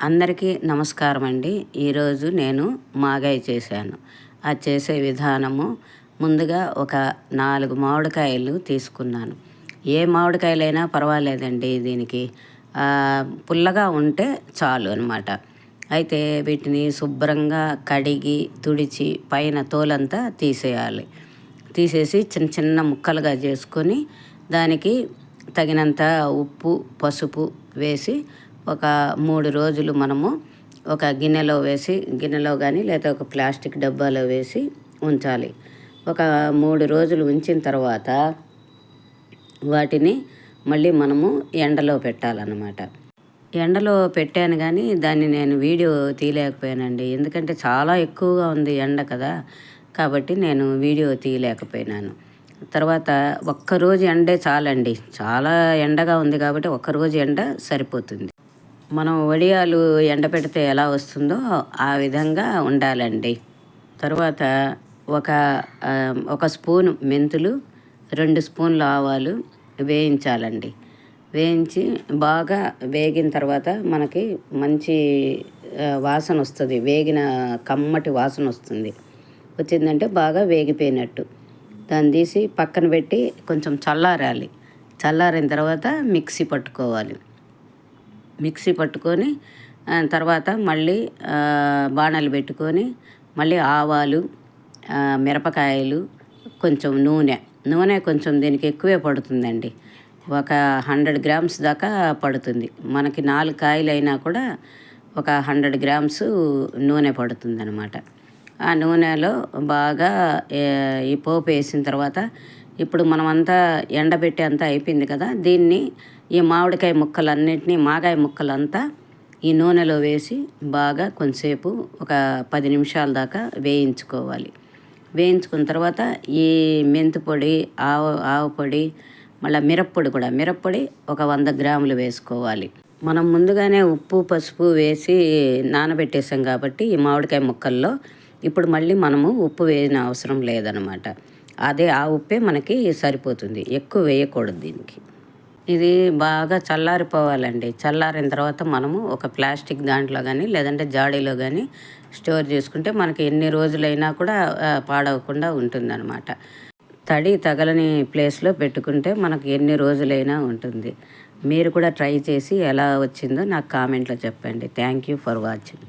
అందరికీ నమస్కారం అండి. ఈరోజు నేను మాగాయ చేశాను. అది చేసే విధానము, ముందుగా ఒక 4 మామిడికాయలు తీసుకున్నాను. ఏ మామిడికాయలైనా పర్వాలేదండి దీనికి. పుల్లగా ఉంటే చాలు అనమాట. అయితే వీటిని శుభ్రంగా కడిగి తుడిచి పైన తోలంతా తీసేయాలి. తీసేసి చిన్న చిన్న ముక్కలుగా చేసుకొని దానికి తగినంత ఉప్పు, పసుపు వేసి ఒక 3 రోజులు మనము ఒక గిన్నెలో వేసి, గిన్నెలో కానీ లేదా ఒక ప్లాస్టిక్ డబ్బాలో వేసి ఉంచాలి. ఒక 3 రోజులు ఉంచిన తర్వాత వాటిని మళ్ళీ మనము ఎండలో పెట్టాలన్నమాట. ఎండలో పెట్టాను కానీ దాన్ని నేను వీడియో తీయలేకపోయానండి. ఎందుకంటే చాలా ఎక్కువగా ఉంది ఎండ కదా, కాబట్టి నేను వీడియో తీయలేకపోయినాను. తర్వాత ఒక్కరోజు ఎండే చాలండి. చాలా ఎండగా ఉంది కాబట్టి ఒక్కరోజు ఎండ సరిపోతుంది. మనం వడియాలు ఎండపెడితే ఎలా వస్తుందో ఆ విధంగా ఉండాలండి. తర్వాత ఒక స్పూను మెంతులు, 2 స్పూన్లు ఆవాలు వేయించాలండి. వేయించి బాగా వేగిన తర్వాత మనకి మంచి వాసన వస్తుంది. వేగిన కమ్మటి వాసన వస్తుంది. వచ్చిందంటే బాగా వేగిపోయినట్టు. దాన్ని తీసి పక్కన పెట్టి కొంచెం చల్లారాలి. చల్లారిన తర్వాత మిక్సీ పట్టుకోవాలి. మిక్సీ పట్టుకొని తర్వాత మళ్ళీ బాణలు పెట్టుకొని మళ్ళీ ఆవాలు, మిరపకాయలు, కొంచెం నూనె కొంచెం దీనికి ఎక్కువే పడుతుందండి. ఒక 100 గ్రామ్స్ దాకా పడుతుంది. మనకి 4 కాయలు అయినా కూడా ఒక 100 గ్రామ్స్ నూనె పడుతుంది అనమాట. ఆ నూనెలో బాగా ఈ పోపు వేసిన తర్వాత ఇప్పుడు మనమంతా ఎండబెట్టి అంతా అయిపోయింది కదా, దీన్ని ఈ మామిడికాయ ముక్కలన్నింటినీ, మాగాయ ముక్కలంతా ఈ నూనెలో వేసి బాగా కొంతసేపు ఒక 10 నిమిషాల దాకా వేయించుకోవాలి. వేయించుకున్న తర్వాత ఈ మెంతి పొడి, ఆవు పొడి, మళ్ళీ మిరప్పొడి ఒక 100 గ్రాములు వేసుకోవాలి. మనం ముందుగానే ఉప్పు, పసుపు వేసి నానబెట్టేసాం కాబట్టి ఈ మామిడికాయ ముక్కల్లో ఇప్పుడు మళ్ళీ మనము ఉప్పు వేయని అవసరం లేదనమాట. ఆ ఉప్పే మనకి సరిపోతుంది. ఎక్కువ వేయకూడదు దీనికి. ఇది బాగా చల్లారిపోవాలండి. చల్లారిన తర్వాత మనము ఒక ప్లాస్టిక్ దాంట్లో కానీ లేదంటే జాడీలో కానీ స్టోర్ చేసుకుంటే మనకి ఎన్ని రోజులైనా కూడా పాడవకుండా ఉంటుందన్నమాట. తడి తగలని ప్లేస్లో పెట్టుకుంటే మనకు ఎన్ని రోజులైనా ఉంటుంది. మీరు కూడా ట్రై చేసి ఎలా వచ్చిందో నాకు కామెంట్లో చెప్పండి. Thank you for watching.